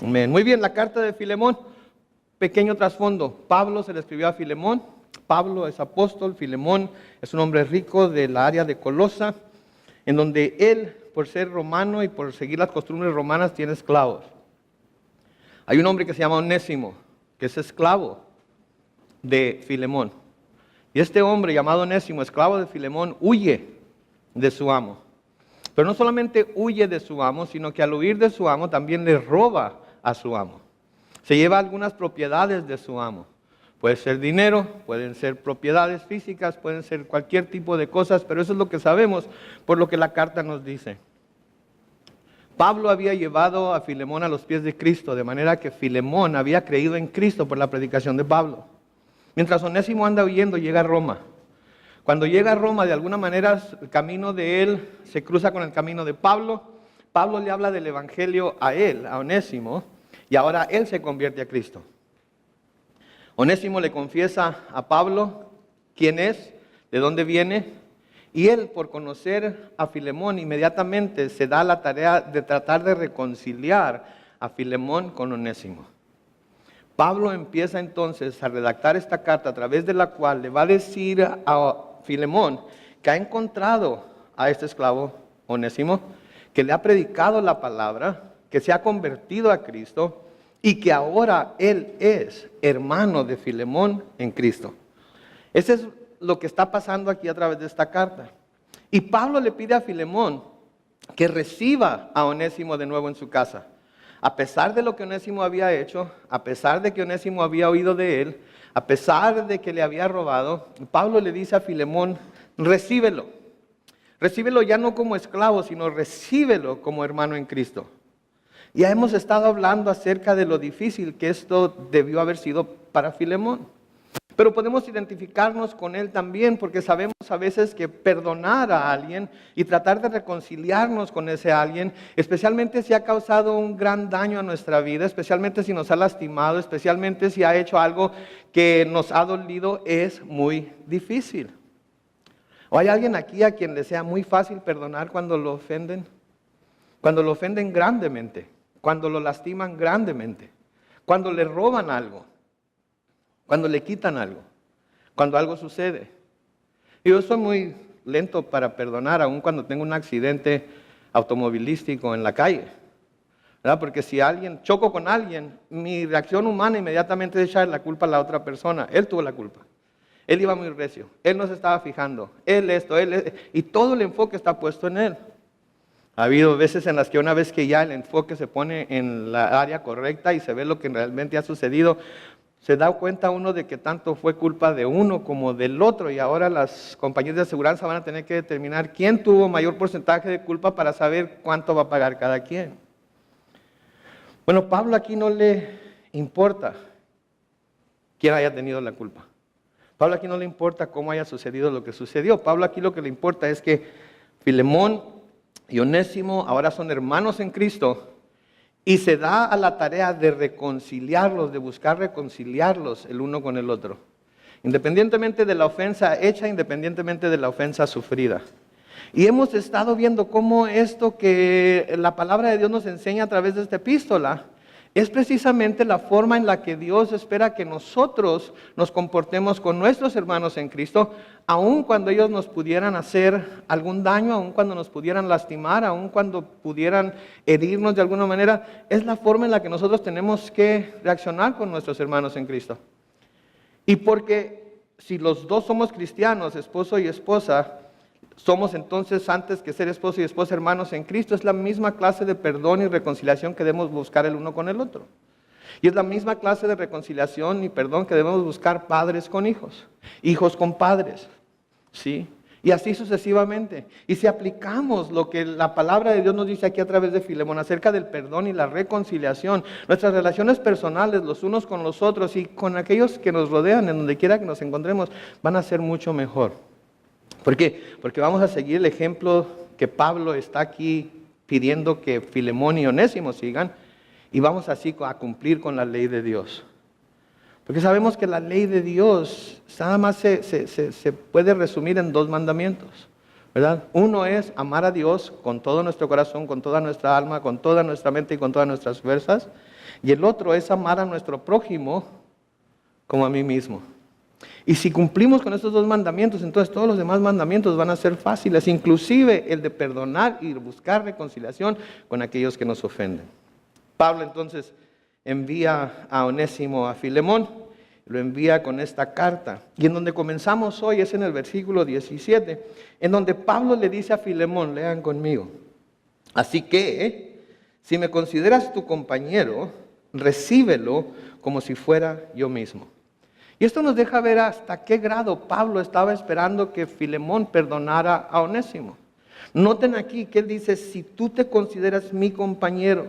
Amén. Muy bien, la carta de Filemón, pequeño trasfondo. Pablo se le escribió a Filemón. Pablo es apóstol, Filemón es un hombre rico de la área de Colosa, en donde él, por ser romano y por seguir las costumbres romanas, tiene esclavos. Hay un hombre que se llama Onésimo, que es esclavo de Filemón. Y este hombre llamado Onésimo, esclavo de Filemón, huye de su amo. Pero no solamente huye de su amo, sino que al huir de su amo también le roba a su amo. Se lleva algunas propiedades de su amo. Puede ser dinero, pueden ser propiedades físicas, pueden ser cualquier tipo de cosas, pero eso es lo que sabemos por lo que la carta nos dice. Pablo había llevado a Filemón a los pies de Cristo, de manera que Filemón había creído en Cristo por la predicación de Pablo. Mientras Onésimo anda huyendo, llega a Roma. Cuando llega a Roma, de alguna manera, el camino de él se cruza con el camino de Pablo. Pablo le habla del evangelio a él, a Onésimo, y ahora él se convierte a Cristo. Onésimo le confiesa a Pablo quién es, de dónde viene, y él, por conocer a Filemón, inmediatamente se da la tarea de tratar de reconciliar a Filemón con Onésimo. Pablo empieza entonces a redactar esta carta a través de la cual le va a decir a Filemón que ha encontrado a este esclavo Onésimo, que le ha predicado la palabra, que se ha convertido a Cristo y que ahora él es hermano de Filemón en Cristo. Ese es lo que está pasando aquí a través de esta carta. Y Pablo le pide a Filemón que reciba a Onésimo de nuevo en su casa. A pesar de lo que Onésimo había hecho, a pesar de que Onésimo había oído de él, a pesar de que le había robado, Pablo le dice a Filemón, recíbelo. Recíbelo ya no como esclavo, sino recíbelo como hermano en Cristo. Ya hemos estado hablando acerca de lo difícil que esto debió haber sido para Filemón. Pero podemos identificarnos con él también porque sabemos a veces que perdonar a alguien y tratar de reconciliarnos con ese alguien, especialmente si ha causado un gran daño a nuestra vida, especialmente si nos ha lastimado, especialmente si ha hecho algo que nos ha dolido, es muy difícil. ¿O hay alguien aquí a quien le sea muy fácil perdonar cuando lo ofenden? Cuando lo ofenden grandemente, cuando lo lastiman grandemente, cuando le roban algo. Cuando le quitan algo, cuando algo sucede. Yo soy muy lento para perdonar, aun cuando tengo un accidente automovilístico en la calle, ¿verdad? Porque si choco con alguien, mi reacción humana inmediatamente es echar la culpa a la otra persona. Él tuvo la culpa. Él iba muy recio. Él no se estaba fijando. Y todo el enfoque está puesto en él. Ha habido veces en las que una vez que ya el enfoque se pone en la área correcta y se ve lo que realmente ha sucedido, se da cuenta uno de que tanto fue culpa de uno como del otro y ahora las compañías de aseguranza van a tener que determinar quién tuvo mayor porcentaje de culpa para saber cuánto va a pagar cada quien. Bueno, Pablo aquí no le importa quién haya tenido la culpa. Pablo aquí no le importa cómo haya sucedido lo que sucedió. Pablo aquí lo que le importa es que Filemón y Onésimo ahora son hermanos en Cristo. Y se da a la tarea de reconciliarlos, de buscar reconciliarlos el uno con el otro. Independientemente de la ofensa hecha, independientemente de la ofensa sufrida. Y hemos estado viendo cómo esto que la palabra de Dios nos enseña a través de esta epístola es precisamente la forma en la que Dios espera que nosotros nos comportemos con nuestros hermanos en Cristo, aun cuando ellos nos pudieran hacer algún daño, aun cuando nos pudieran lastimar, aun cuando pudieran herirnos de alguna manera. Es la forma en la que nosotros tenemos que reaccionar con nuestros hermanos en Cristo. Y porque si los dos somos cristianos, esposo y esposa, somos entonces, antes que ser esposo y esposa, hermanos en Cristo. Es la misma clase de perdón y reconciliación que debemos buscar el uno con el otro. Y es la misma clase de reconciliación y perdón que debemos buscar padres con hijos, hijos con padres, ¿sí? Y así sucesivamente. Y si aplicamos lo que la palabra de Dios nos dice aquí a través de Filemón acerca del perdón y la reconciliación, nuestras relaciones personales los unos con los otros y con aquellos que nos rodean, en donde quiera que nos encontremos, van a ser mucho mejor. ¿Por qué? Porque vamos a seguir el ejemplo que Pablo está aquí pidiendo que Filemón y Onésimo sigan y vamos así a cumplir con la ley de Dios. Porque sabemos que la ley de Dios nada más se puede resumir en dos mandamientos. ¿verdad? Uno es amar a Dios con todo nuestro corazón, con toda nuestra alma, con toda nuestra mente y con todas nuestras fuerzas. Y el otro es amar a nuestro prójimo como a mí mismo. Y si cumplimos con estos dos mandamientos, entonces todos los demás mandamientos van a ser fáciles, inclusive el de perdonar y buscar reconciliación con aquellos que nos ofenden. Pablo entonces envía a Onésimo a Filemón, lo envía con esta carta. Y en donde comenzamos hoy es en el versículo 17, en donde Pablo le dice a Filemón, lean conmigo: así que, si me consideras tu compañero, recíbelo como si fuera yo mismo. Y esto nos deja ver hasta qué grado Pablo estaba esperando que Filemón perdonara a Onésimo. Noten aquí que él dice: si tú te consideras mi compañero,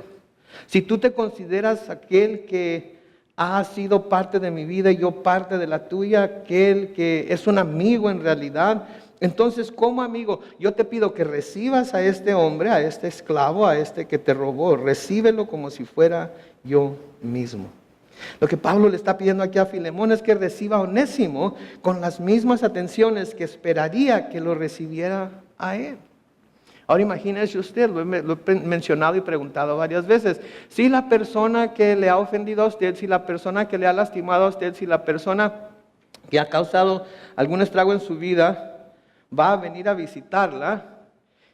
si tú te consideras aquel que ha sido parte de mi vida y yo parte de la tuya, aquel que es un amigo en realidad, entonces como amigo yo te pido que recibas a este hombre, a este esclavo, a este que te robó, recíbelo como si fuera yo mismo. Lo que Pablo le está pidiendo aquí a Filemón es que reciba a Onésimo con las mismas atenciones que esperaría que lo recibiera a él. Ahora imagínese usted, lo he mencionado y preguntado varias veces, si la persona que le ha ofendido a usted, si la persona que le ha lastimado a usted, si la persona que ha causado algún estrago en su vida va a venir a visitarla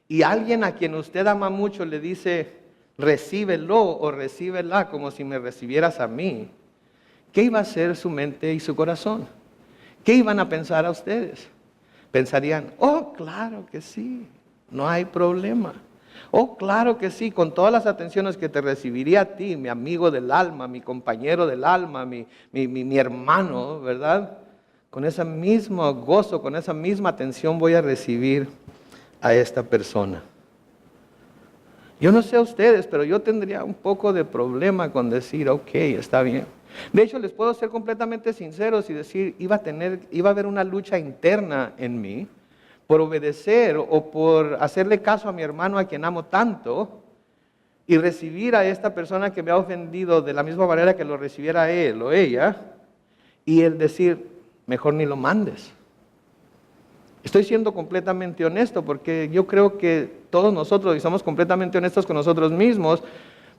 y alguien a quien usted ama mucho le dice: recíbelo o recíbela como si me recibieras a mí, ¿qué iba a ser su mente y su corazón? ¿Qué iban a pensar a ustedes? Pensarían: oh, claro que sí, no hay problema. Oh, claro que sí, con todas las atenciones que te recibiría a ti, mi amigo del alma, mi compañero del alma, mi hermano, ¿verdad? Con ese mismo gozo, con esa misma atención voy a recibir a esta persona. Yo no sé a ustedes, pero yo tendría un poco de problema con decir: ok, está bien. De hecho, les puedo ser completamente sinceros y decir, iba a haber una lucha interna en mí por obedecer o por hacerle caso a mi hermano a quien amo tanto y recibir a esta persona que me ha ofendido de la misma manera que lo recibiera él o ella, y el decir: mejor ni lo mandes. Estoy siendo completamente honesto porque yo creo que todos nosotros, y somos completamente honestos con nosotros mismos,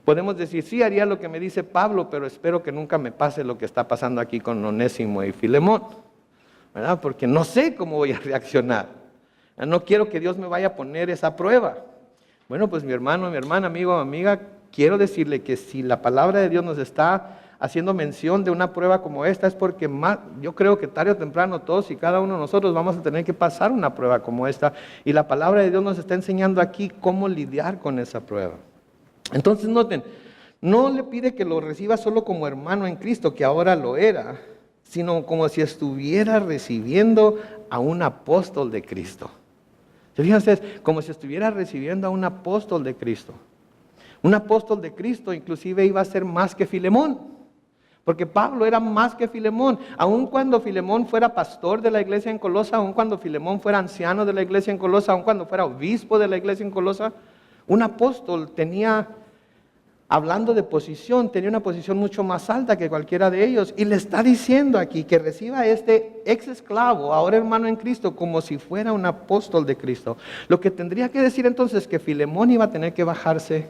podemos decir: sí, haría lo que me dice Pablo, pero espero que nunca me pase lo que está pasando aquí con Onésimo y Filemón, ¿verdad? Porque no sé cómo voy a reaccionar. No quiero que Dios me vaya a poner esa prueba. Bueno, pues mi hermano, mi hermana, amigo, amiga, quiero decirle que si la palabra de Dios nos está haciendo mención de una prueba como esta, es porque yo creo que tarde o temprano todos y cada uno de nosotros vamos a tener que pasar una prueba como esta, y la palabra de Dios nos está enseñando aquí cómo lidiar con esa prueba. Entonces noten, no le pide que lo reciba solo como hermano en Cristo, que ahora lo era, sino como si estuviera recibiendo a un apóstol de Cristo. ¿Se fijan ustedes? Como si estuviera recibiendo a un apóstol de Cristo. Un apóstol de Cristo inclusive iba a ser más que Filemón, porque Pablo era más que Filemón. Aun cuando Filemón fuera pastor de la iglesia en Colosa, aun cuando Filemón fuera anciano de la iglesia en Colosa, aun cuando fuera obispo de la iglesia en Colosa, un apóstol tenía, hablando de posición, tenía una posición mucho más alta que cualquiera de ellos. Y le está diciendo aquí que reciba a este ex esclavo, ahora hermano en Cristo, como si fuera un apóstol de Cristo. Lo que tendría que decir entonces es que Filemón iba a tener que bajarse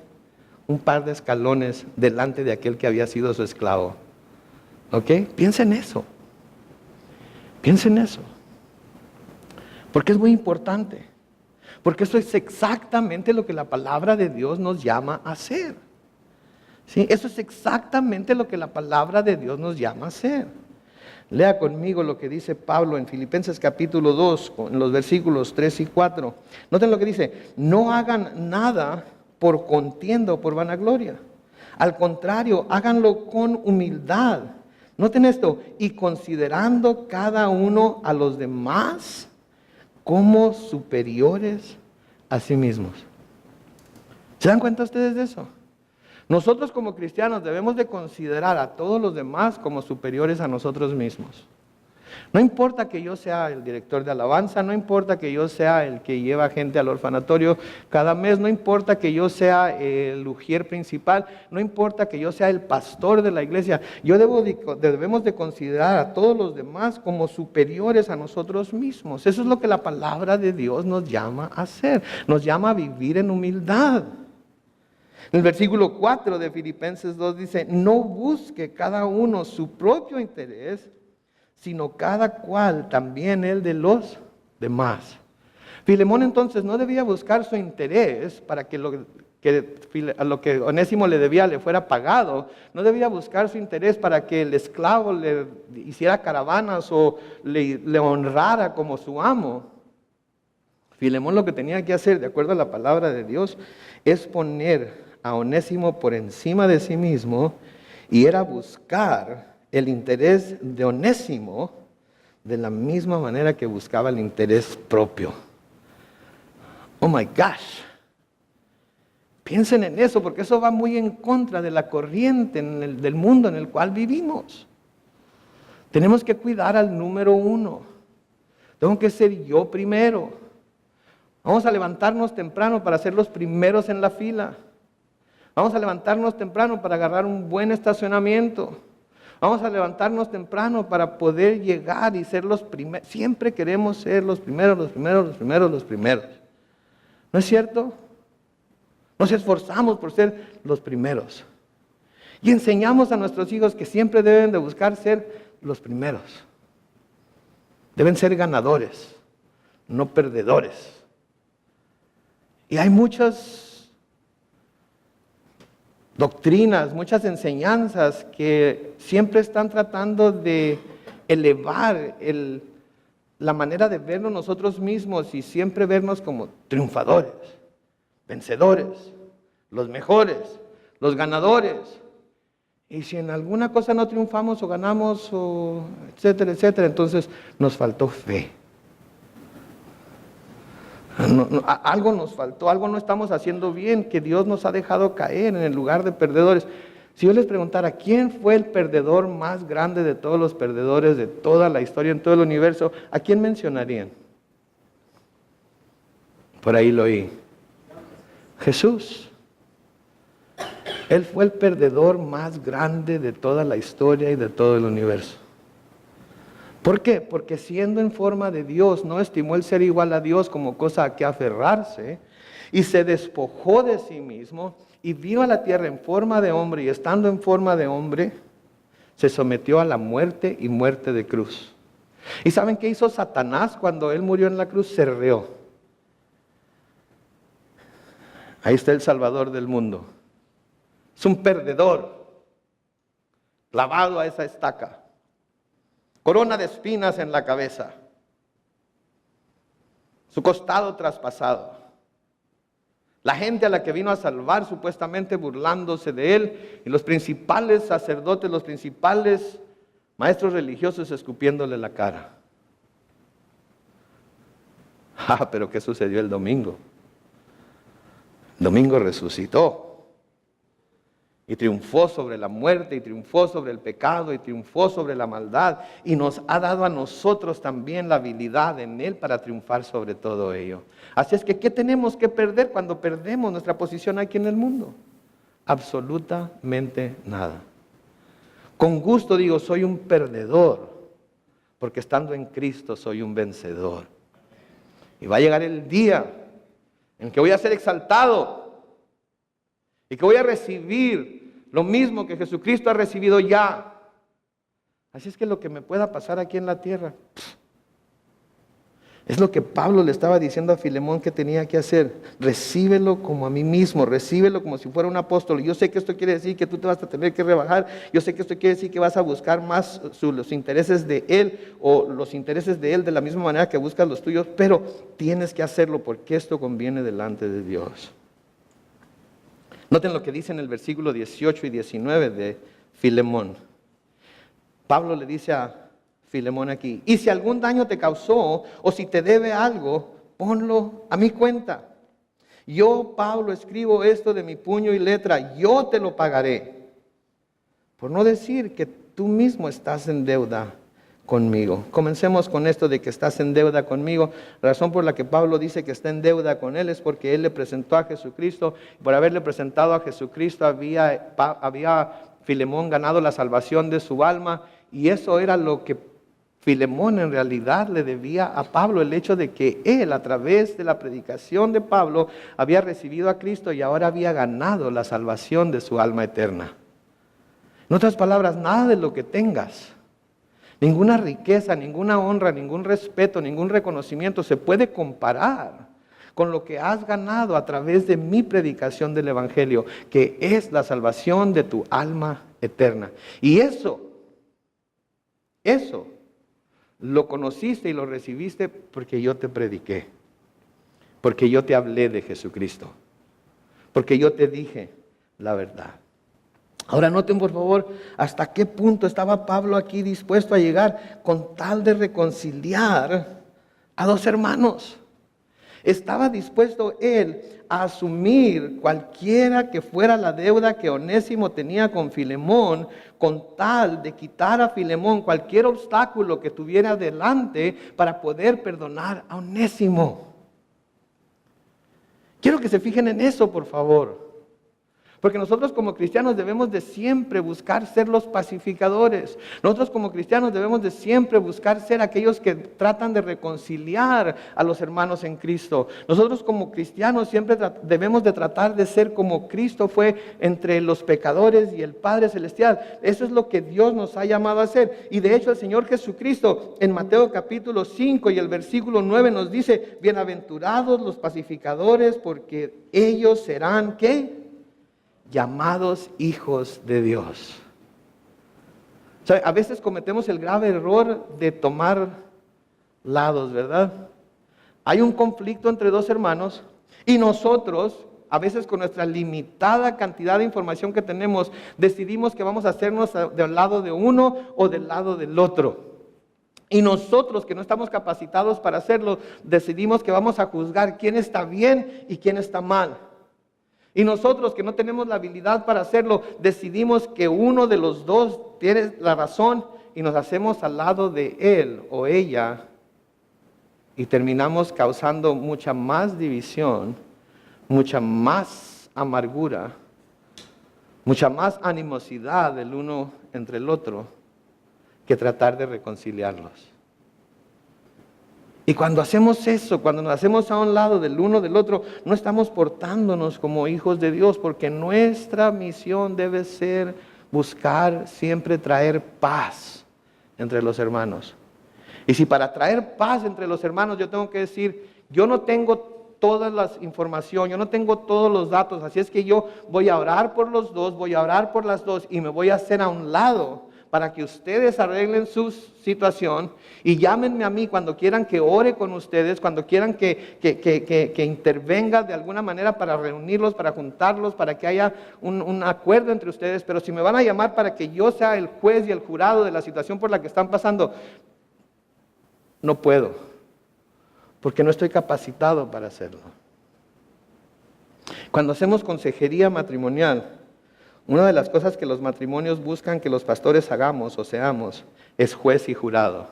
un par de escalones delante de aquel que había sido su esclavo. ¿Ok? Piensen en eso. Piensen en eso. Porque es muy importante. Porque eso es exactamente lo que la palabra de Dios nos llama a hacer. ¿Sí? Eso es exactamente lo que la palabra de Dios nos llama a hacer. Lea conmigo lo que dice Pablo en Filipenses capítulo 2, en los versículos 3 y 4. Noten lo que dice: no hagan nada por contienda o por vanagloria. Al contrario, háganlo con humildad. Noten esto: y considerando cada uno a los demás como superiores a sí mismos. ¿Se dan cuenta ustedes de eso? Nosotros como cristianos debemos de considerar a todos los demás como superiores a nosotros mismos. No importa que yo sea el director de alabanza, no importa que yo sea el que lleva gente al orfanatorio cada mes, no importa que yo sea el ujier principal, no importa que yo sea el pastor de la iglesia. Debemos de considerar a todos los demás como superiores a nosotros mismos. Eso es lo que la palabra de Dios nos llama a hacer, nos llama a vivir en humildad. En el versículo 4 de Filipenses 2 dice, no busque cada uno su propio interés, sino cada cual también el de los demás. Filemón entonces no debía buscar su interés para que a lo que Onésimo le debía le fuera pagado. No debía buscar su interés para que el esclavo le hiciera caravanas o le honrara como su amo. Filemón lo que tenía que hacer, de acuerdo a la palabra de Dios, es poner a Onésimo por encima de sí mismo, y era buscar el interés de Onésimo de la misma manera que buscaba el interés propio. Oh my gosh. Piensen en eso, porque eso va muy en contra de la corriente del mundo en el cual vivimos. Tenemos que cuidar al número uno. Tengo que ser yo primero. Vamos a levantarnos temprano para ser los primeros en la fila. Vamos a levantarnos temprano para agarrar un buen estacionamiento. Vamos a levantarnos temprano para poder llegar y ser los primeros. Siempre queremos ser los primeros, los primeros, los primeros, los primeros. ¿No es cierto? Nos esforzamos por ser los primeros. Y enseñamos a nuestros hijos que siempre deben de buscar ser los primeros. Deben ser ganadores, no perdedores. Y hay muchas doctrinas, muchas enseñanzas que siempre están tratando de elevar la manera de vernos nosotros mismos y siempre vernos como triunfadores, vencedores, los mejores, los ganadores. Y si en alguna cosa no triunfamos o ganamos, o etcétera, etcétera, entonces nos faltó fe. Algo nos faltó, algo no estamos haciendo bien, que Dios nos ha dejado caer en el lugar de perdedores. Si yo les preguntara, ¿quién fue el perdedor más grande de todos los perdedores de toda la historia, en todo el universo? ¿A quién mencionarían? Por ahí lo oí. Jesús. Él fue el perdedor más grande de toda la historia y de todo el universo. ¿Por qué? Porque siendo en forma de Dios, no estimó el ser igual a Dios como cosa a que aferrarse, y se despojó de sí mismo, y vino a la tierra en forma de hombre, y estando en forma de hombre, se sometió a la muerte y muerte de cruz. ¿Y saben qué hizo Satanás cuando él murió en la cruz? Se rió. Ahí está el Salvador del mundo. Es un perdedor, clavado a esa estaca. Corona de espinas en la cabeza, su costado traspasado. La gente a la que vino a salvar supuestamente burlándose de él, y los principales sacerdotes, los principales maestros religiosos escupiéndole la cara. Pero ¿qué sucedió el domingo? El domingo resucitó. Y triunfó sobre la muerte, y triunfó sobre el pecado, y triunfó sobre la maldad. Y nos ha dado a nosotros también la habilidad en Él para triunfar sobre todo ello. Así es que, ¿qué tenemos que perder cuando perdemos nuestra posición aquí en el mundo? Absolutamente nada. Con gusto digo, soy un perdedor, porque estando en Cristo soy un vencedor. Y va a llegar el día en que voy a ser exaltado y que voy a recibir lo mismo que Jesucristo ha recibido ya. Así es que lo que me pueda pasar aquí en la tierra, es lo que Pablo le estaba diciendo a Filemón que tenía que hacer. Recíbelo como a mí mismo, recíbelo como si fuera un apóstol. Yo sé que esto quiere decir que tú te vas a tener que rebajar. Yo sé que esto quiere decir que vas a buscar más los intereses de Él, o los intereses de Él de la misma manera que buscas los tuyos, pero tienes que hacerlo porque esto conviene delante de Dios. Noten lo que dice en el versículo 18 y 19 de Filemón. Pablo le dice a Filemón aquí: y si algún daño te causó, o si te debe algo, ponlo a mi cuenta. Yo, Pablo, escribo esto de mi puño y letra, yo te lo pagaré. Por no decir que tú mismo estás en deuda conmigo. Comencemos con esto de que estás en deuda conmigo. La razón por la que Pablo dice que está en deuda con él es porque él le presentó a Jesucristo. Por haberle presentado a Jesucristo había Filemón ganado la salvación de su alma, y eso era lo que Filemón en realidad le debía a Pablo, el hecho de que él, a través de la predicación de Pablo, había recibido a Cristo y ahora había ganado la salvación de su alma eterna. En otras palabras, nada de lo que tengas, ninguna riqueza, ninguna honra, ningún respeto, ningún reconocimiento se puede comparar con lo que has ganado a través de mi predicación del Evangelio, que es la salvación de tu alma eterna. Y eso lo conociste y lo recibiste porque yo te prediqué, porque yo te hablé de Jesucristo, porque yo te dije la verdad. Ahora noten por favor hasta qué punto estaba Pablo aquí dispuesto a llegar con tal de reconciliar a dos hermanos. Estaba dispuesto él a asumir cualquiera que fuera la deuda que Onésimo tenía con Filemón, con tal de quitar a Filemón cualquier obstáculo que tuviera delante para poder perdonar a Onésimo. Quiero que se fijen en eso, por favor. Porque nosotros como cristianos debemos de siempre buscar ser los pacificadores. Nosotros como cristianos debemos de siempre buscar ser aquellos que tratan de reconciliar a los hermanos en Cristo. Nosotros como cristianos siempre debemos de tratar de ser como Cristo fue entre los pecadores y el Padre Celestial. Eso es lo que Dios nos ha llamado a hacer. Y de hecho el Señor Jesucristo en Mateo capítulo 5 y el versículo 9 nos dice: bienaventurados los pacificadores, porque ellos serán, ¿qué? Llamados hijos de Dios. O sea, a veces cometemos el grave error de tomar lados, ¿verdad? Hay un conflicto entre dos hermanos y nosotros, a veces con nuestra limitada cantidad de información que tenemos, decidimos que vamos a hacernos del lado de uno o del lado del otro. Y nosotros, que no estamos capacitados para hacerlo, decidimos que vamos a juzgar quién está bien y quién está mal. Y nosotros, que no tenemos la habilidad para hacerlo, decidimos que uno de los dos tiene la razón y nos hacemos al lado de él o ella y terminamos causando mucha más división, mucha más amargura, mucha más animosidad del uno entre el otro que tratar de reconciliarlos. Y cuando hacemos eso, cuando nos hacemos a un lado del uno del otro, no estamos portándonos como hijos de Dios, porque nuestra misión debe ser buscar siempre traer paz entre los hermanos. Y si para traer paz entre los hermanos yo tengo que decir, yo no tengo toda la información, yo no tengo todos los datos, así es que yo voy a orar por los dos, voy a orar por las dos y me voy a hacer a un lado para que ustedes arreglen su situación y llámenme a mí cuando quieran que ore con ustedes, cuando quieran que intervenga de alguna manera para reunirlos, para juntarlos, para que haya un acuerdo entre ustedes. Pero si me van a llamar para que yo sea el juez y el jurado de la situación por la que están pasando, no puedo, porque no estoy capacitado para hacerlo. Cuando hacemos consejería matrimonial, una de las cosas que los matrimonios buscan que los pastores hagamos o seamos es juez y jurado.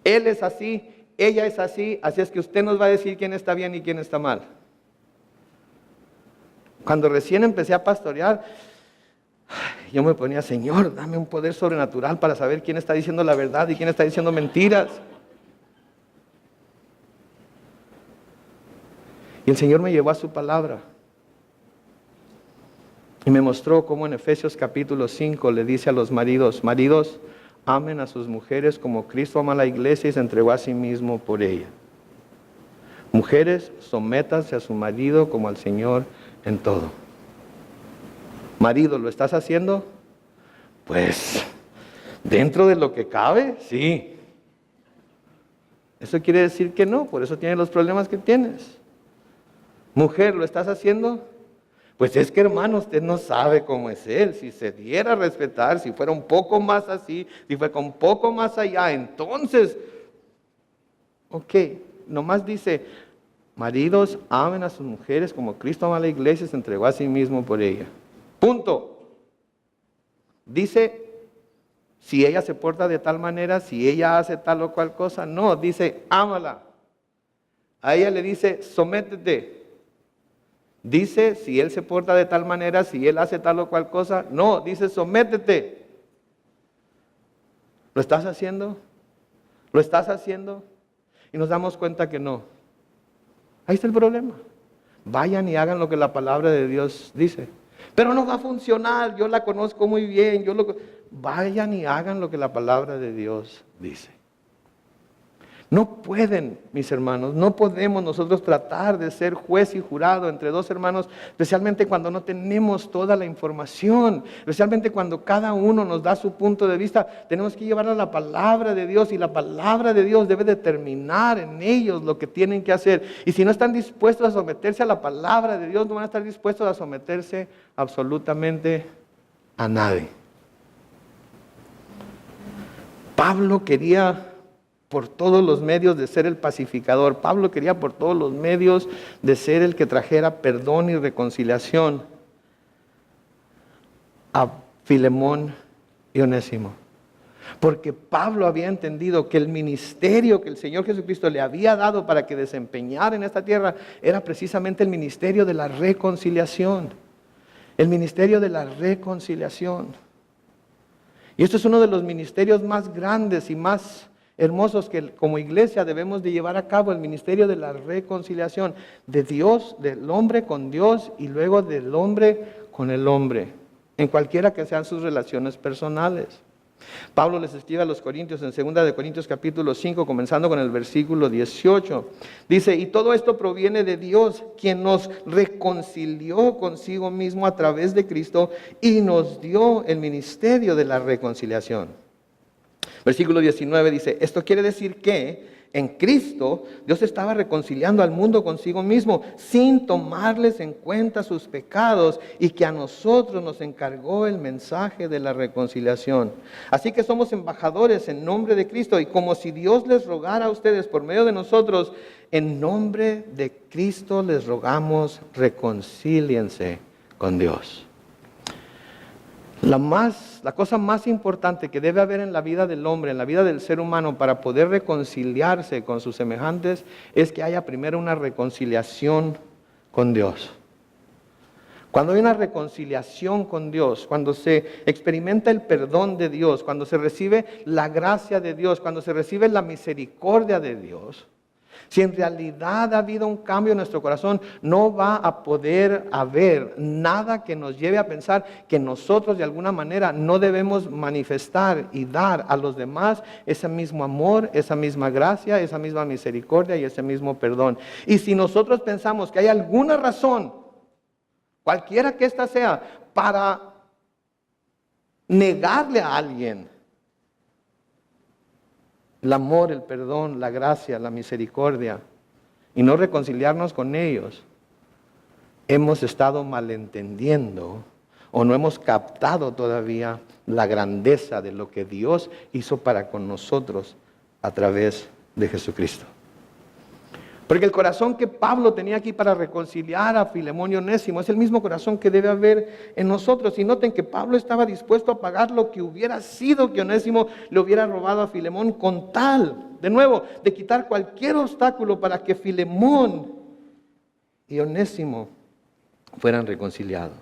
Él es así, ella es así, así es que usted nos va a decir quién está bien y quién está mal. Cuando recién empecé a pastorear, yo me ponía, Señor, dame un poder sobrenatural para saber quién está diciendo la verdad y quién está diciendo mentiras. Y el Señor me llevó a su palabra. Y me mostró cómo en Efesios capítulo 5 le dice a los maridos, maridos, amen a sus mujeres como Cristo ama a la iglesia y se entregó a sí mismo por ella. Mujeres, sométanse a su marido como al Señor en todo. Marido, ¿lo estás haciendo? Pues, dentro de lo que cabe, sí. Eso quiere decir que no, por eso tienes los problemas que tienes. Mujer, ¿lo estás haciendo? Pues es que, hermano, usted no sabe cómo es él. Si se diera a respetar, si fuera un poco más así, si fuera un poco más allá, entonces, ok, nomás dice, maridos, amen a sus mujeres como Cristo ama a la iglesia y se entregó a sí mismo por ella. Punto. Dice, si ella se porta de tal manera, si ella hace tal o cual cosa. No, dice, ámala. A ella le dice, sométete. Dice, si él se porta de tal manera, si él hace tal o cual cosa. No, dice, sométete. ¿Lo estás haciendo? ¿Lo estás haciendo? Y nos damos cuenta que no. Ahí está el problema. Vayan y hagan lo que la palabra de Dios dice. Pero no va a funcionar, yo la conozco muy bien. Vayan y hagan lo que la palabra de Dios dice. No pueden, mis hermanos, no podemos nosotros tratar de ser juez y jurado entre dos hermanos, especialmente cuando no tenemos toda la información, especialmente cuando cada uno nos da su punto de vista. Tenemos que llevar a la palabra de Dios y la palabra de Dios debe determinar en ellos lo que tienen que hacer. Y si no están dispuestos a someterse a la palabra de Dios, no van a estar dispuestos a someterse absolutamente a nadie. Pablo quería por todos los medios de ser el pacificador. Pablo quería por todos los medios de ser el que trajera perdón y reconciliación a Filemón y Onésimo. Porque Pablo había entendido que el ministerio que el Señor Jesucristo le había dado para que desempeñara en esta tierra era precisamente el ministerio de la reconciliación. El ministerio de la reconciliación. Y esto es uno de los ministerios más grandes y más hermosos que como iglesia debemos de llevar a cabo, el ministerio de la reconciliación de Dios, del hombre con Dios y luego del hombre con el hombre, en cualquiera que sean sus relaciones personales. Pablo les escribe a los Corintios en 2 de Corintios capítulo 5, comenzando con el versículo 18. Dice, y todo esto proviene de Dios, quien nos reconcilió consigo mismo a través de Cristo y nos dio el ministerio de la reconciliación. Versículo 19 dice, esto quiere decir que en Cristo Dios estaba reconciliando al mundo consigo mismo sin tomarles en cuenta sus pecados y que a nosotros nos encargó el mensaje de la reconciliación. Así que somos embajadores en nombre de Cristo y como si Dios les rogara a ustedes por medio de nosotros, en nombre de Cristo les rogamos, reconcíliense con Dios. La cosa más importante que debe haber en la vida del hombre, en la vida del ser humano, para poder reconciliarse con sus semejantes, es que haya primero una reconciliación con Dios. Cuando hay una reconciliación con Dios, cuando se experimenta el perdón de Dios, cuando se recibe la gracia de Dios, cuando se recibe la misericordia de Dios, si en realidad ha habido un cambio en nuestro corazón, no va a poder haber nada que nos lleve a pensar que nosotros de alguna manera no debemos manifestar y dar a los demás ese mismo amor, esa misma gracia, esa misma misericordia y ese mismo perdón. Y si nosotros pensamos que hay alguna razón, cualquiera que ésta sea, para negarle a alguien el amor, el perdón, la gracia, la misericordia, y no reconciliarnos con ellos, hemos estado malentendiendo o no hemos captado todavía la grandeza de lo que Dios hizo para con nosotros a través de Jesucristo. Porque el corazón que Pablo tenía aquí para reconciliar a Filemón y Onésimo es el mismo corazón que debe haber en nosotros. Y noten que Pablo estaba dispuesto a pagar lo que hubiera sido que Onésimo le hubiera robado a Filemón con tal, de nuevo, de quitar cualquier obstáculo para que Filemón y Onésimo fueran reconciliados.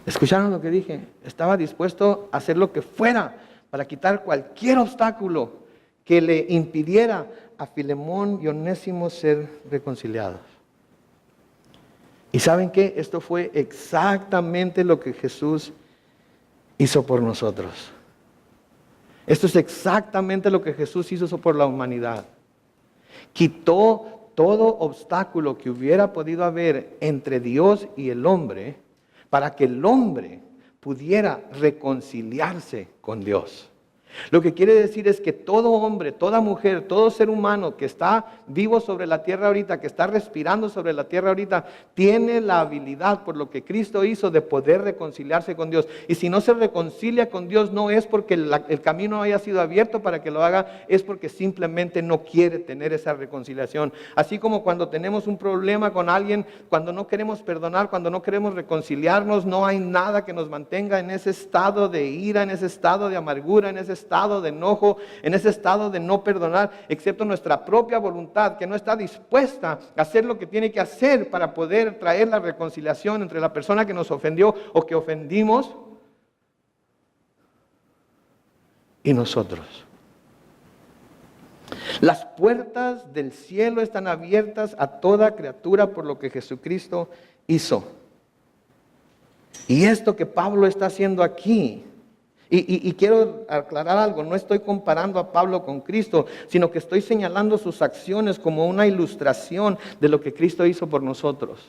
¿Escucharon lo que dije? Estaba dispuesto a hacer lo que fuera para quitar cualquier obstáculo que le impidiera a Filemón y Onésimo ser reconciliados. ¿Y saben qué? Esto fue exactamente lo que Jesús hizo por nosotros. Esto es exactamente lo que Jesús hizo por la humanidad. Quitó todo obstáculo que hubiera podido haber entre Dios y el hombre para que el hombre pudiera reconciliarse con Dios. Lo que quiere decir es que todo hombre, toda mujer, todo ser humano que está vivo sobre la tierra ahorita, que está respirando sobre la tierra ahorita, tiene la habilidad por lo que Cristo hizo de poder reconciliarse con Dios. Y si no se reconcilia con Dios, no es porque el camino haya sido abierto para que lo haga, es porque simplemente no quiere tener esa reconciliación. Así como cuando tenemos un problema con alguien, cuando no queremos perdonar, cuando no queremos reconciliarnos, no hay nada que nos mantenga en ese estado de ira, en ese estado de amargura, en ese estado de enojo, en ese estado de no perdonar, excepto nuestra propia voluntad, que no está dispuesta a hacer lo que tiene que hacer para poder traer la reconciliación entre la persona que nos ofendió o que ofendimos y nosotros. Las puertas del cielo están abiertas a toda criatura por lo que Jesucristo hizo. Y esto que Pablo está haciendo aquí, y quiero aclarar algo, no estoy comparando a Pablo con Cristo, sino que estoy señalando sus acciones como una ilustración de lo que Cristo hizo por nosotros.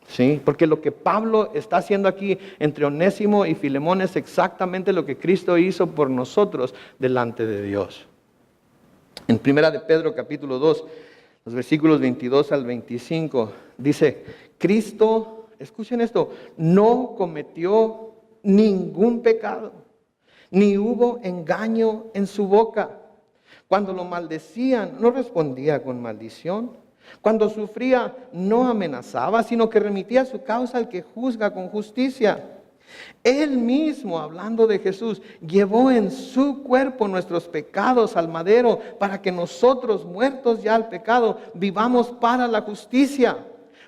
¿Sí? Porque lo que Pablo está haciendo aquí entre Onésimo y Filemón es exactamente lo que Cristo hizo por nosotros delante de Dios. En 1 de Pedro capítulo 2, los versículos 22 al 25, dice, Cristo, escuchen esto, no cometió ningún pecado, ni hubo engaño en su boca. Cuando lo maldecían, no respondía con maldición. Cuando sufría, no amenazaba, sino que remitía su causa al que juzga con justicia. Él mismo, hablando de Jesús, llevó en su cuerpo nuestros pecados al madero, para que nosotros, muertos ya al pecado, vivamos para la justicia.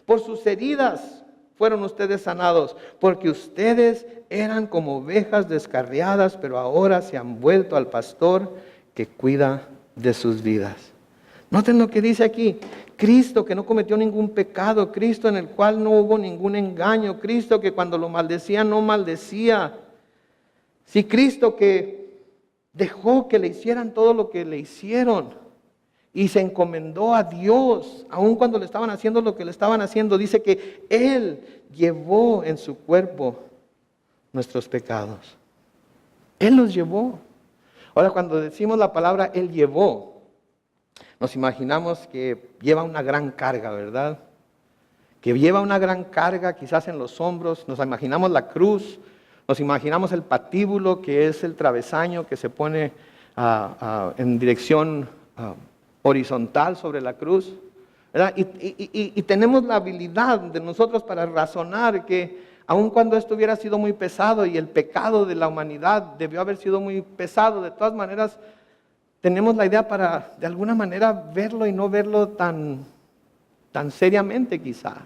Por sus heridas fueron ustedes sanados, porque ustedes eran como ovejas descarriadas, pero ahora se han vuelto al pastor que cuida de sus vidas. Noten lo que dice aquí, Cristo que no cometió ningún pecado, Cristo en el cual no hubo ningún engaño, Cristo que cuando lo maldecía no maldecía. Sí, Cristo que dejó que le hicieran todo lo que le hicieron y se encomendó a Dios, aun cuando le estaban haciendo lo que le estaban haciendo. Dice que Él llevó en su cuerpo nuestros pecados. Él los llevó. Ahora, cuando decimos la palabra Él llevó, nos imaginamos que lleva una gran carga, ¿verdad? Que lleva una gran carga quizás en los hombros. Nos imaginamos la cruz, nos imaginamos el patíbulo, que es el travesaño que se pone en dirección horizontal sobre la cruz, ¿verdad? Y tenemos la habilidad de nosotros para razonar que aun cuando esto hubiera sido muy pesado y el pecado de la humanidad debió haber sido muy pesado, de todas maneras tenemos la idea para de alguna manera verlo y no verlo tan seriamente quizás.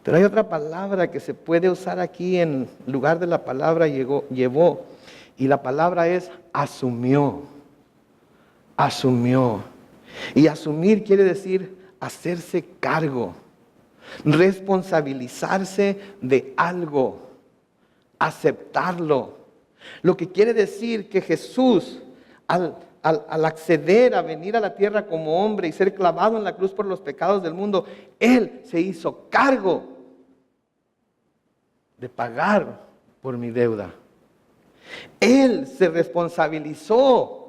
Pero hay otra palabra que se puede usar aquí en lugar de la palabra llevó, y la palabra es asumió. Asumió. Y asumir quiere decir hacerse cargo, responsabilizarse de algo, aceptarlo. Lo que quiere decir que Jesús, al acceder a venir a la tierra como hombre y ser clavado en la cruz por los pecados del mundo, Él se hizo cargo de pagar por mi deuda. Él se responsabilizó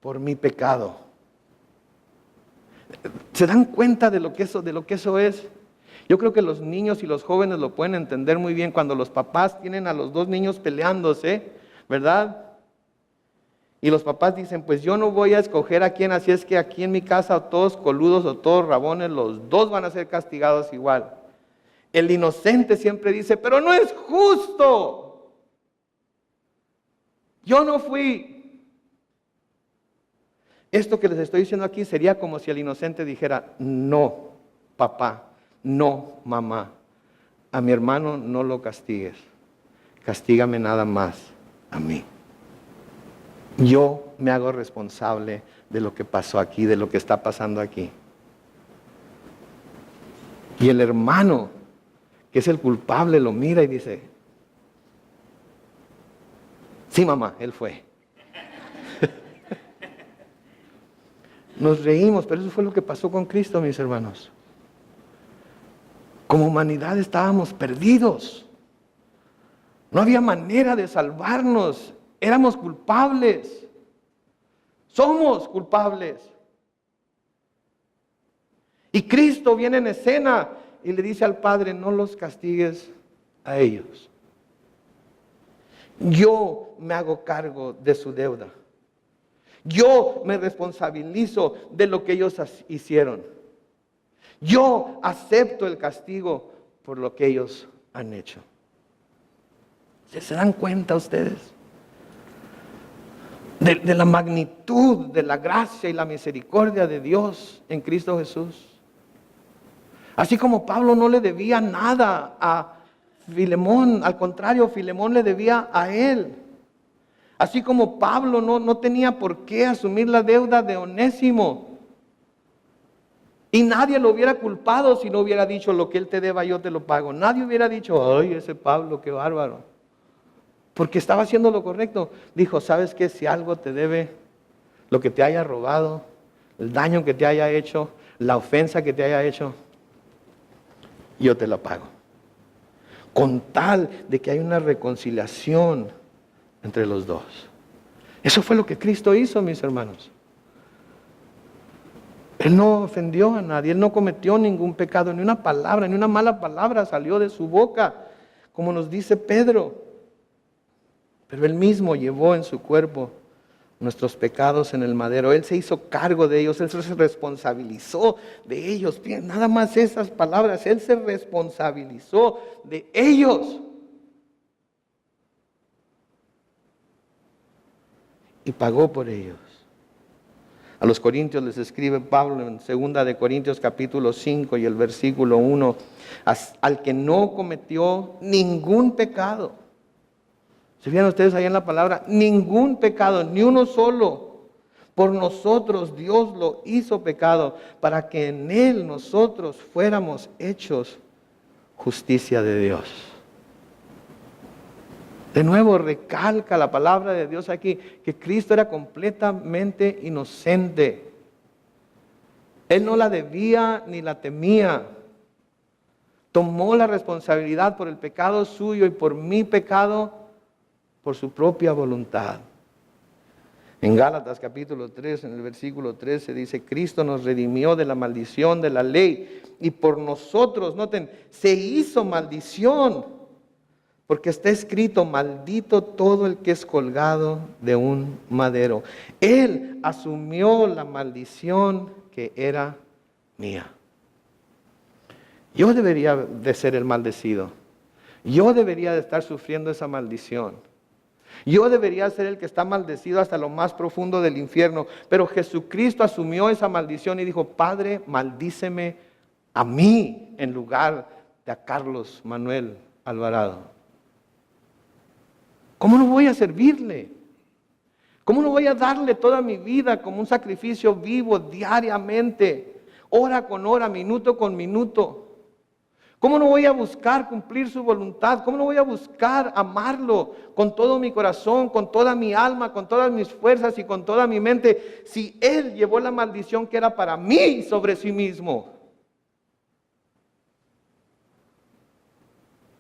por mi pecado. ¿Se dan cuenta de lo que eso es? Yo creo que los niños y los jóvenes lo pueden entender muy bien cuando los papás tienen a los dos niños peleándose, ¿verdad? Y los papás dicen, pues yo no voy a escoger a quién, así es que aquí en mi casa todos coludos o todos rabones, los dos van a ser castigados igual. El inocente siempre dice, pero no es justo. Yo no fui. Esto que les estoy diciendo aquí sería como si el inocente dijera, no, papá, no, mamá, a mi hermano no lo castigues, castígame nada más a mí. Yo me hago responsable de lo que pasó aquí, de lo que está pasando aquí. Y el hermano, que es el culpable, lo mira y dice, sí, mamá, él fue. Nos reímos, pero eso fue lo que pasó con Cristo, mis hermanos. Como humanidad estábamos perdidos. No había manera de salvarnos. Éramos culpables. Somos culpables. Y Cristo viene en escena y le dice al Padre, no los castigues a ellos. Yo me hago cargo de su deuda. Yo me responsabilizo de lo que ellos hicieron. Yo acepto el castigo por lo que ellos han hecho. ¿Se dan cuenta ustedes? De la magnitud de la gracia y la misericordia de Dios en Cristo Jesús. Así como Pablo no le debía nada a Filemón, al contrario, Filemón le debía a él. Así como Pablo no tenía por qué asumir la deuda de Onésimo. Y nadie lo hubiera culpado si no hubiera dicho, lo que él te deba yo te lo pago. Nadie hubiera dicho, ay, ese Pablo, qué bárbaro. Porque estaba haciendo lo correcto. Dijo, ¿sabes qué? Si algo te debe, lo que te haya robado, el daño que te haya hecho, la ofensa que te haya hecho, yo te la pago. Con tal de que haya una reconciliación entre los dos. Eso fue lo que Cristo hizo, mis hermanos. Él no ofendió a nadie, Él no cometió ningún pecado, ni una palabra, ni una mala palabra salió de su boca, como nos dice Pedro. Pero Él mismo llevó en su cuerpo nuestros pecados en el madero. Él se hizo cargo de ellos, Él se responsabilizó de ellos. Bien, nada más esas palabras, Él se responsabilizó de ellos. Y pagó por ellos. A los Corintios les escribe Pablo en 2 de Corintios capítulo 5 y el versículo 1, al que no cometió ningún pecado. ¿Se fijan ustedes ahí en la palabra? Ningún pecado, ni uno solo. Por nosotros Dios lo hizo pecado, para que en Él nosotros fuéramos hechos justicia de Dios. De nuevo recalca la palabra de Dios aquí, que Cristo era completamente inocente. Él no la debía ni la temía. Tomó la responsabilidad por el pecado suyo y por mi pecado, por su propia voluntad. En Gálatas capítulo 3, en el versículo 13 dice, Cristo nos redimió de la maldición de la ley y por nosotros, noten, se hizo maldición. Porque está escrito, maldito todo el que es colgado de un madero. Él asumió la maldición que era mía. Yo debería de ser el maldecido. Yo debería de estar sufriendo esa maldición. Yo debería ser el que está maldecido hasta lo más profundo del infierno. Pero Jesucristo asumió esa maldición y dijo, Padre, maldíceme a mí en lugar de a Carlos Manuel Alvarado. ¿Cómo no voy a servirle? ¿Cómo no voy a darle toda mi vida como un sacrificio vivo diariamente, hora con hora, minuto con minuto? ¿Cómo no voy a buscar cumplir su voluntad? ¿Cómo no voy a buscar amarlo con todo mi corazón, con toda mi alma, con todas mis fuerzas y con toda mi mente, si Él llevó la maldición que era para mí sobre sí mismo?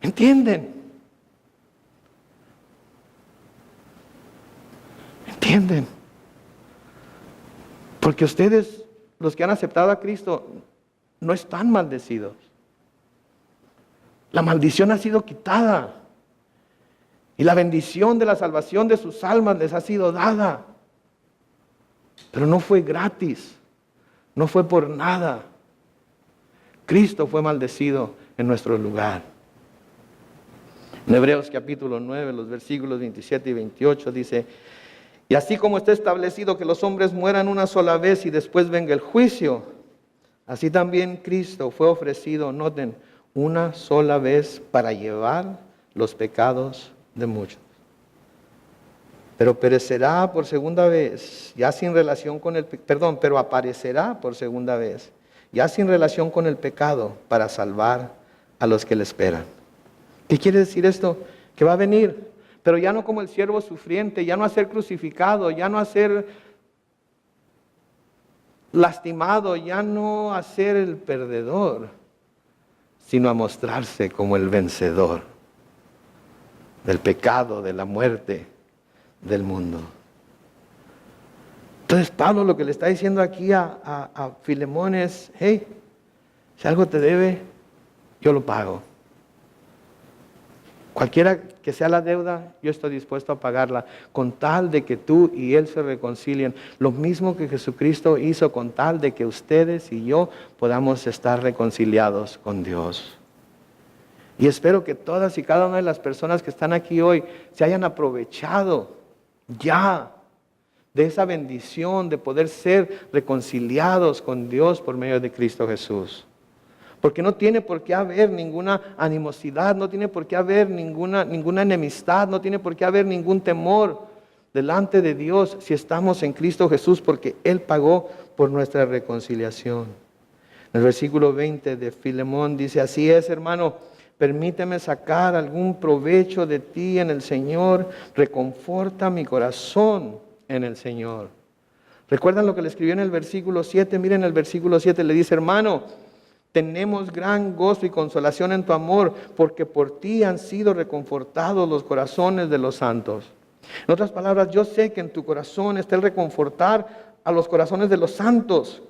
¿Entienden? ¿Entienden? Porque ustedes, los que han aceptado a Cristo, no están maldecidos. La maldición ha sido quitada. Y la bendición de la salvación de sus almas les ha sido dada. Pero no fue gratis. No fue por nada. Cristo fue maldecido en nuestro lugar. En Hebreos capítulo 9, los versículos 27 y 28 dice, y así como está establecido que los hombres mueran una sola vez y después venga el juicio, así también Cristo fue ofrecido, noten, una sola vez para llevar los pecados de muchos. Pero perecerá por segunda vez, ya sin relación con el pero aparecerá por segunda vez, ya sin relación con el pecado, para salvar a los que le esperan. ¿Qué quiere decir esto? Que va a venir, pero ya no como el siervo sufriente, ya no a ser crucificado, ya no a ser lastimado, ya no a ser el perdedor, sino a mostrarse como el vencedor del pecado, de la muerte, del mundo. Entonces Pablo lo que le está diciendo aquí a Filemón es, hey, si algo te debe, yo lo pago. Cualquiera que sea la deuda, yo estoy dispuesto a pagarla, con tal de que tú y él se reconcilien. Lo mismo que Jesucristo hizo con tal de que ustedes y yo podamos estar reconciliados con Dios. Y espero que todas y cada una de las personas que están aquí hoy se hayan aprovechado ya de esa bendición de poder ser reconciliados con Dios por medio de Cristo Jesús. Porque no tiene por qué haber ninguna animosidad, no tiene por qué haber ninguna enemistad, no tiene por qué haber ningún temor delante de Dios si estamos en Cristo Jesús, porque Él pagó por nuestra reconciliación. En el versículo 20 de Filemón dice, así es, hermano, permíteme sacar algún provecho de ti en el Señor, reconforta mi corazón en el Señor. ¿Recuerdan lo que le escribió en el versículo 7? Miren el versículo 7, le dice, hermano, tenemos gran gozo y consolación en tu amor, porque por ti han sido reconfortados los corazones de los santos. En otras palabras, yo sé que en tu corazón está el reconfortar a los corazones de los santos.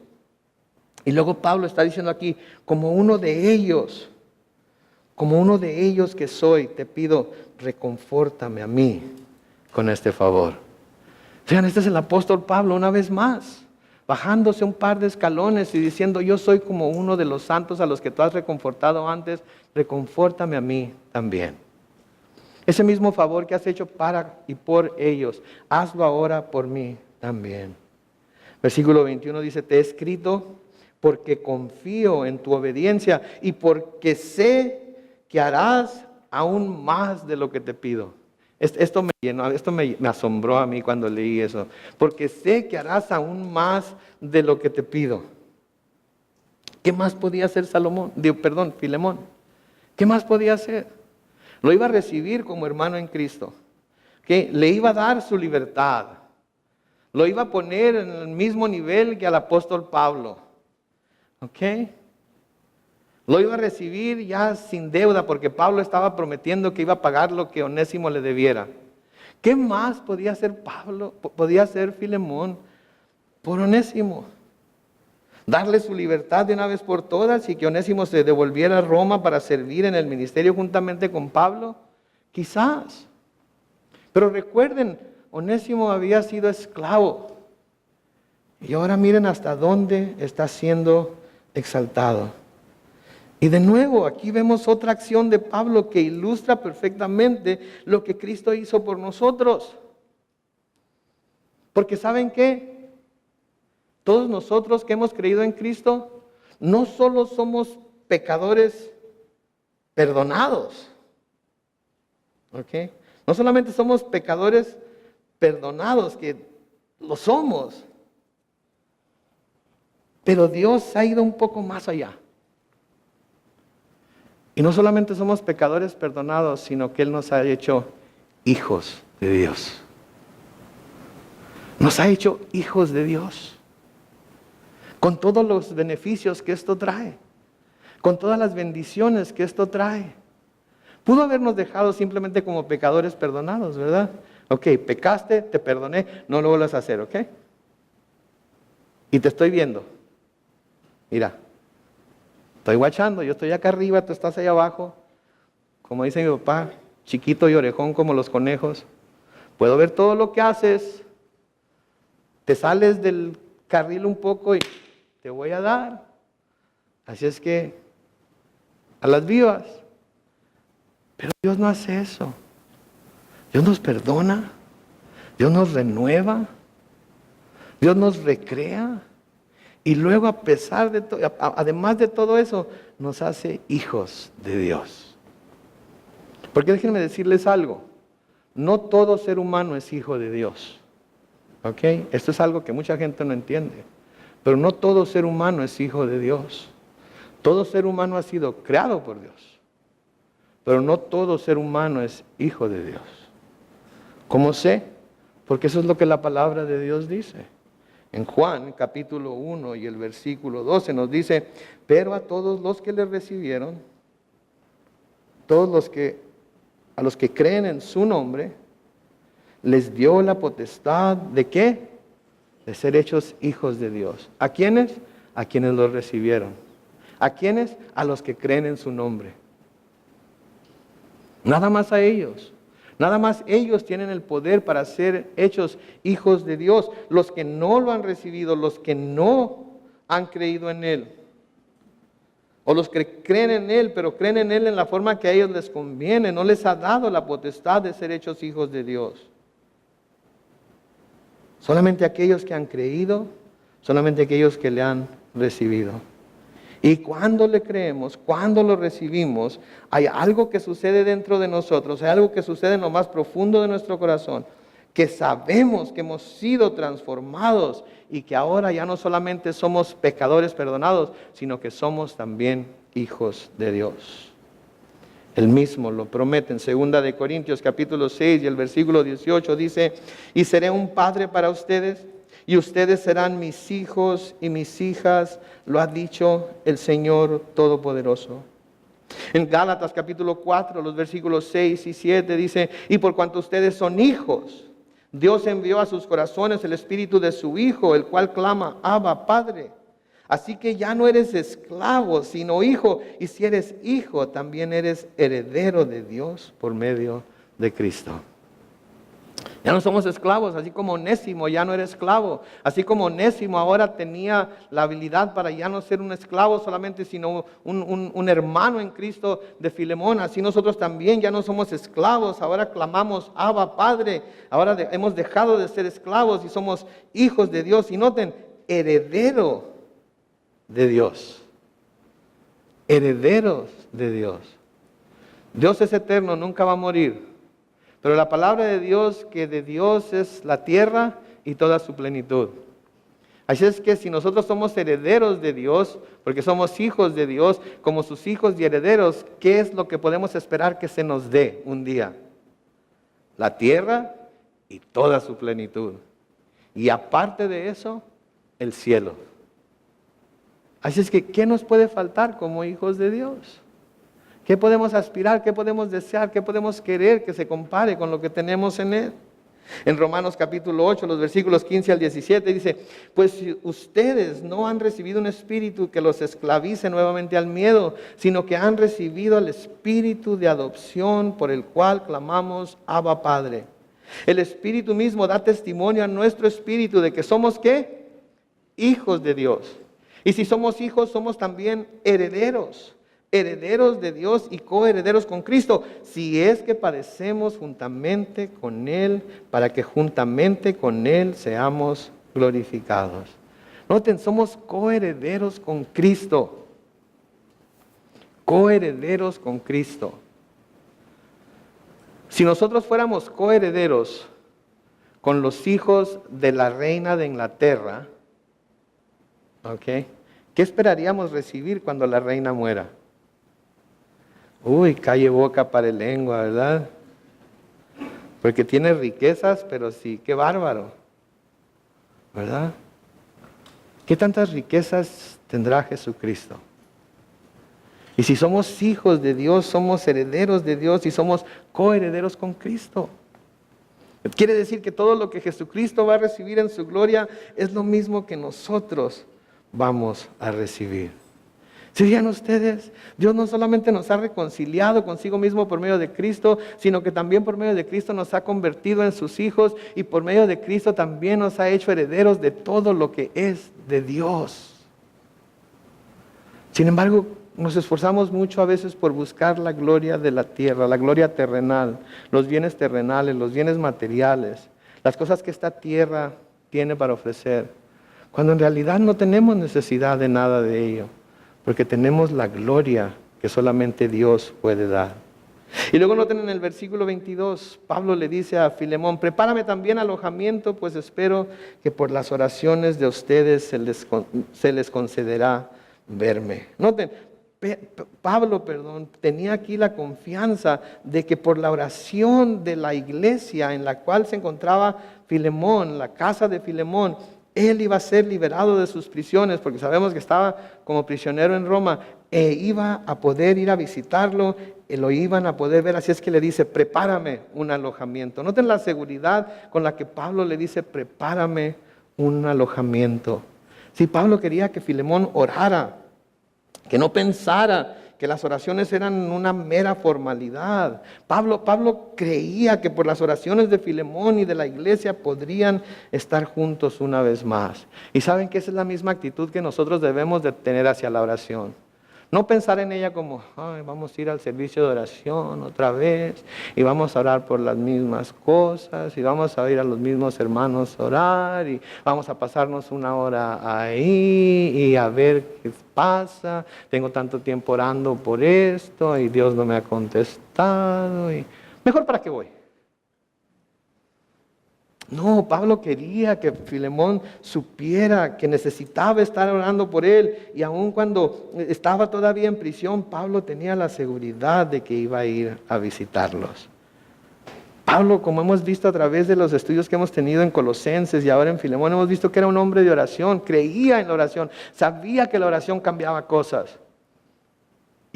Y luego Pablo está diciendo aquí, como uno de ellos que soy, te pido, reconfórtame a mí con este favor. Vean, este es el apóstol Pablo una vez más, bajándose un par de escalones y diciendo, yo soy como uno de los santos a los que tú has reconfortado antes, reconfórtame a mí también. Ese mismo favor que has hecho para y por ellos, hazlo ahora por mí también. Versículo 21 dice, te he escrito porque confío en tu obediencia y porque sé que harás aún más de lo que te pido. Esto me llenó, esto me asombró a mí cuando leí eso. Porque sé que harás aún más de lo que te pido. ¿Qué más podía hacer Filemón? ¿Qué más podía hacer? Lo iba a recibir como hermano en Cristo. ¿Okay? Le iba a dar su libertad. Lo iba a poner en el mismo nivel que al apóstol Pablo. ¿Ok? Lo iba a recibir ya sin deuda porque Pablo estaba prometiendo que iba a pagar lo que Onésimo le debiera. ¿Qué más podía hacer podía hacer Filemón por Onésimo? Darle su libertad de una vez por todas y que Onésimo se devolviera a Roma para servir en el ministerio juntamente con Pablo. Quizás. Pero recuerden, Onésimo había sido esclavo. Y ahora miren hasta dónde está siendo exaltado. Y de nuevo, aquí vemos otra acción de Pablo que ilustra perfectamente lo que Cristo hizo por nosotros. Porque ¿saben qué? Todos nosotros que hemos creído en Cristo, no solo somos pecadores perdonados. ¿Ok? No solamente somos pecadores perdonados, que lo somos. Pero Dios ha ido un poco más allá. Y no solamente somos pecadores perdonados, sino que Él nos ha hecho hijos de Dios. Nos ha hecho hijos de Dios. Con todos los beneficios que esto trae. Con todas las bendiciones que esto trae. Pudo habernos dejado simplemente como pecadores perdonados, ¿verdad? Ok, pecaste, te perdoné, no lo vuelvas a hacer, ¿ok? Y te estoy viendo. Mira. Estoy guachando, yo estoy acá arriba, tú estás allá abajo. Como dice mi papá, chiquito y orejón como los conejos. Puedo ver todo lo que haces. Te sales del carril un poco y te voy a dar. Así es que, a las vivas. Pero Dios no hace eso. Dios nos perdona. Dios nos renueva. Dios nos recrea. Y luego, a pesar de todo, además de todo eso, nos hace hijos de Dios. Porque déjenme decirles algo. No todo ser humano es hijo de Dios. ¿Ok? Esto es algo que mucha gente no entiende. Pero no todo ser humano es hijo de Dios. Todo ser humano ha sido creado por Dios. Pero no todo ser humano es hijo de Dios. ¿Cómo sé? Porque eso es lo que la palabra de Dios dice. En Juan capítulo 1 y el versículo 12 nos dice, pero a todos los que le recibieron, a los que creen en su nombre, les dio la potestad ¿de qué? De ser hechos hijos de Dios. ¿A quiénes? A quienes los recibieron. ¿A quiénes? A los que creen en su nombre. Nada más a ellos. Nada más ellos tienen el poder para ser hechos hijos de Dios. Los que no lo han recibido, los que no han creído en Él. O los que creen en Él, pero creen en Él en la forma que a ellos les conviene. No les ha dado la potestad de ser hechos hijos de Dios. Solamente aquellos que han creído, solamente aquellos que le han recibido. Y cuando le creemos, cuando lo recibimos, hay algo que sucede dentro de nosotros, hay algo que sucede en lo más profundo de nuestro corazón, que sabemos que hemos sido transformados y que ahora ya no solamente somos pecadores perdonados, sino que somos también hijos de Dios. Él mismo lo promete en 2 de Corintios capítulo 6 y el versículo 18 dice: y seré un padre para ustedes, y ustedes serán mis hijos y mis hijas, lo ha dicho el Señor Todopoderoso. En Gálatas capítulo 4, los versículos 6 y 7 dice: y por cuanto ustedes son hijos, Dios envió a sus corazones el espíritu de su Hijo, el cual clama: Abba, Padre. Así que ya no eres esclavo, sino hijo, y si eres hijo, también eres heredero de Dios por medio de Cristo. Ya no somos esclavos, así como Onésimo ya no era esclavo, así como Onésimo ahora tenía la habilidad para ya no ser un esclavo solamente, sino un hermano en Cristo de Filemón. Así nosotros también ya no somos esclavos, ahora clamamos Abba, Padre. Ahora hemos dejado de ser esclavos y somos hijos de Dios. Y noten, heredero de Dios. Herederos de Dios. Dios es eterno, nunca va a morir. Pero la palabra de Dios, que de Dios es la tierra y toda su plenitud. Así es que si nosotros somos herederos de Dios, porque somos hijos de Dios, como sus hijos y herederos, ¿qué es lo que podemos esperar que se nos dé un día? La tierra y toda su plenitud. Y aparte de eso, el cielo. Así es que, ¿qué nos puede faltar como hijos de Dios? ¿Qué podemos aspirar? ¿Qué podemos desear? ¿Qué podemos querer que se compare con lo que tenemos en Él? En Romanos capítulo 8, los versículos 15 al 17 dice: pues si ustedes no han recibido un espíritu que los esclavice nuevamente al miedo, sino que han recibido el espíritu de adopción por el cual clamamos Abba, Padre. El espíritu mismo da testimonio a nuestro espíritu de que somos ¿qué? Hijos de Dios. Y si somos hijos, somos también herederos. Herederos de Dios y coherederos con Cristo, si es que padecemos juntamente con Él, para que juntamente con Él seamos glorificados. Noten, somos coherederos con Cristo. Coherederos con Cristo. Si nosotros fuéramos coherederos con los hijos de la reina de Inglaterra, ¿qué esperaríamos recibir cuando la reina muera? Uy, calle boca para lengua, ¿verdad? Porque tiene riquezas, pero sí, qué bárbaro, ¿verdad? ¿Qué tantas riquezas tendrá Jesucristo? Y si somos hijos de Dios, somos herederos de Dios y somos coherederos con Cristo. Quiere decir que todo lo que Jesucristo va a recibir en su gloria es lo mismo que nosotros vamos a recibir. ¿Serían ustedes? Dios no solamente nos ha reconciliado consigo mismo por medio de Cristo, sino que también por medio de Cristo nos ha convertido en sus hijos y por medio de Cristo también nos ha hecho herederos de todo lo que es de Dios. Sin embargo, nos esforzamos mucho a veces por buscar la gloria de la tierra, la gloria terrenal, los bienes terrenales, los bienes materiales, las cosas que esta tierra tiene para ofrecer, cuando en realidad no tenemos necesidad de nada de ello. Porque tenemos la gloria que solamente Dios puede dar. Y luego noten en el versículo 22, Pablo le dice a Filemón: prepárame también alojamiento, pues espero que por las oraciones de ustedes se les concederá verme. Noten, Pablo tenía aquí la confianza de que por la oración de la iglesia en la cual se encontraba Filemón, la casa de Filemón, él iba a ser liberado de sus prisiones, porque sabemos que estaba como prisionero en Roma. iba a poder ir a visitarlo, lo iban a poder ver, así es que le dice, prepárame un alojamiento. Noten la seguridad con la que Pablo le dice, prepárame un alojamiento. Si Pablo quería que Filemón orara, que no pensara que las oraciones eran una mera formalidad. Pablo creía que por las oraciones de Filemón y de la iglesia podrían estar juntos una vez más. Y saben que esa es la misma actitud que nosotros debemos de tener hacia la oración. No pensar en ella como, ay, vamos a ir al servicio de oración otra vez y vamos a orar por las mismas cosas y vamos a ir a los mismos hermanos a orar y vamos a pasarnos una hora ahí y a ver qué pasa. Tengo tanto tiempo orando por esto y Dios no me ha contestado. Y mejor, ¿para qué voy? No, Pablo quería que Filemón supiera que necesitaba estar orando por él, y aun cuando estaba todavía en prisión, Pablo tenía la seguridad de que iba a ir a visitarlos. Pablo, como hemos visto a través de los estudios que hemos tenido en Colosenses y ahora en Filemón, hemos visto que era un hombre de oración, creía en la oración, sabía que la oración cambiaba cosas.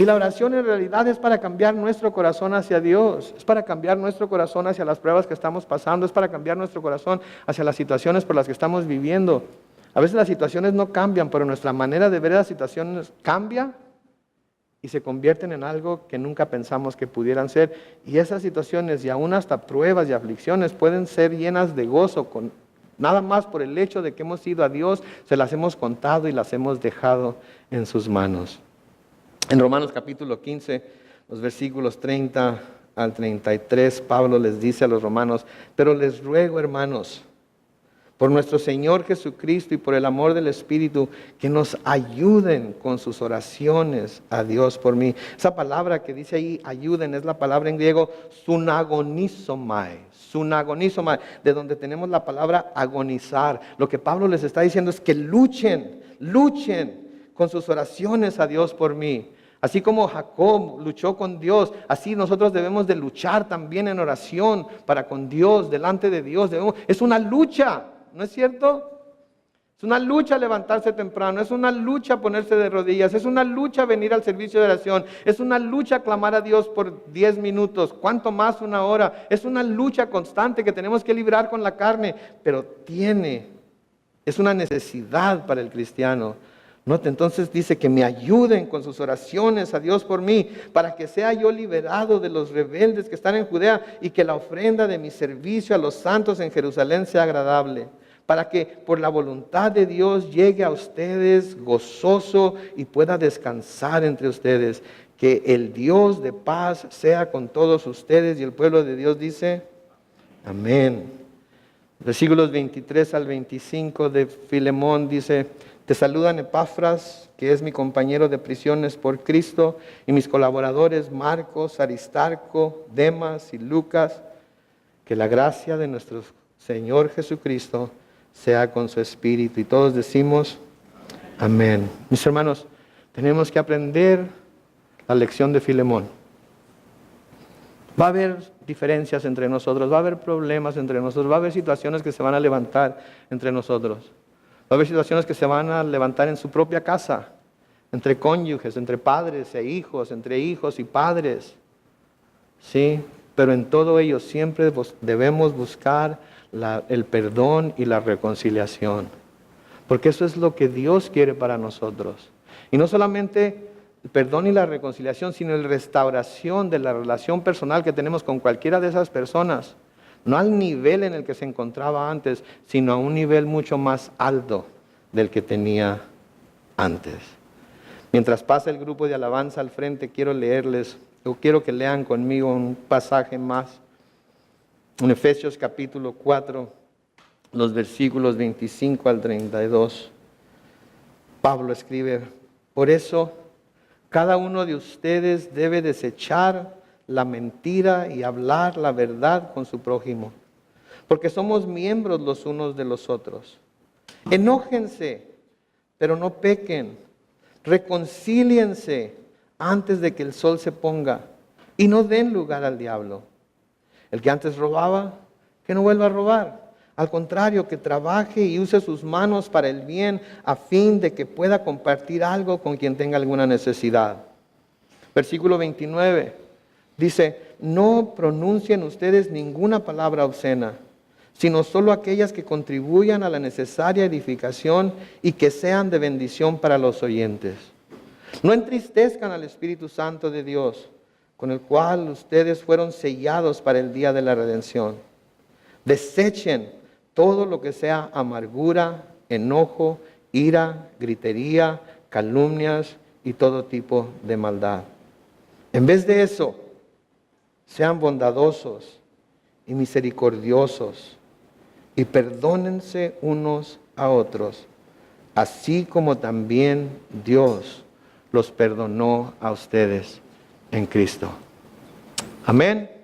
Y la oración en realidad es para cambiar nuestro corazón hacia Dios, es para cambiar nuestro corazón hacia las pruebas que estamos pasando, es para cambiar nuestro corazón hacia las situaciones por las que estamos viviendo. A veces las situaciones no cambian, pero nuestra manera de ver las situaciones cambia y se convierten en algo que nunca pensamos que pudieran ser. Y esas situaciones y aún hasta pruebas y aflicciones pueden ser llenas de gozo, nada más por el hecho de que hemos ido a Dios, se las hemos contado y las hemos dejado en sus manos. En Romanos capítulo 15, los versículos 30 al 33, Pablo les dice a los romanos, pero les ruego, hermanos, por nuestro Señor Jesucristo y por el amor del Espíritu, que nos ayuden con sus oraciones a Dios por mí. Esa palabra que dice ahí, ayuden, es la palabra en griego sunagonizomai, de donde tenemos la palabra agonizar. Lo que Pablo les está diciendo es que luchen con sus oraciones a Dios por mí. Así como Jacob luchó con Dios, así nosotros debemos de luchar también en oración para con Dios, delante de Dios. Es una lucha, ¿no es cierto? Es una lucha levantarse temprano, es una lucha ponerse de rodillas, es una lucha venir al servicio de oración, es una lucha clamar a Dios por 10 minutos, cuánto más una hora. Es una lucha constante que tenemos que librar con la carne, pero es una necesidad para el cristiano. Note, entonces dice que me ayuden con sus oraciones a Dios por mí, para que sea yo liberado de los rebeldes que están en Judea y que la ofrenda de mi servicio a los santos en Jerusalén sea agradable, para que por la voluntad de Dios llegue a ustedes gozoso y pueda descansar entre ustedes. Que el Dios de paz sea con todos ustedes. Y el pueblo de Dios dice, amén. Versículos 23 al 25 de Filemón dice, te saludan Epafras, que es mi compañero de prisiones por Cristo, y mis colaboradores Marcos, Aristarco, Demas y Lucas. Que la gracia de nuestro Señor Jesucristo sea con su espíritu. Y todos decimos, amén. Mis hermanos, tenemos que aprender la lección de Filemón. Va a haber diferencias entre nosotros, va a haber problemas entre nosotros, va a haber situaciones que se van a levantar entre nosotros. Va a haber situaciones que se van a levantar en su propia casa, entre cónyuges, entre padres e hijos, entre hijos y padres. Sí, pero en todo ello siempre debemos buscar el perdón y la reconciliación. Porque eso es lo que Dios quiere para nosotros. Y no solamente el perdón y la reconciliación, sino la restauración de la relación personal que tenemos con cualquiera de esas personas. No al nivel en el que se encontraba antes, sino a un nivel mucho más alto del que tenía antes. Mientras pasa el grupo de alabanza al frente, quiero que lean conmigo un pasaje más. En Efesios capítulo 4, los versículos 25 al 32. Pablo escribe, por eso cada uno de ustedes debe desechar la mentira y hablar la verdad con su prójimo, porque somos miembros los unos de los otros. Enójense, pero no pequen. Reconcíliense antes de que el sol se ponga y no den lugar al diablo. El que antes robaba, que no vuelva a robar. Al contrario, que trabaje y use sus manos para el bien a fin de que pueda compartir algo con quien tenga alguna necesidad. Versículo 29 dice, no pronuncien ustedes ninguna palabra obscena, sino solo aquellas que contribuyan a la necesaria edificación y que sean de bendición para los oyentes. No entristezcan al Espíritu Santo de Dios, con el cual ustedes fueron sellados para el día de la redención. Desechen todo lo que sea amargura, enojo, ira, gritería, calumnias y todo tipo de maldad. En vez de eso, sean bondadosos y misericordiosos y perdónense unos a otros, así como también Dios los perdonó a ustedes en Cristo. Amén.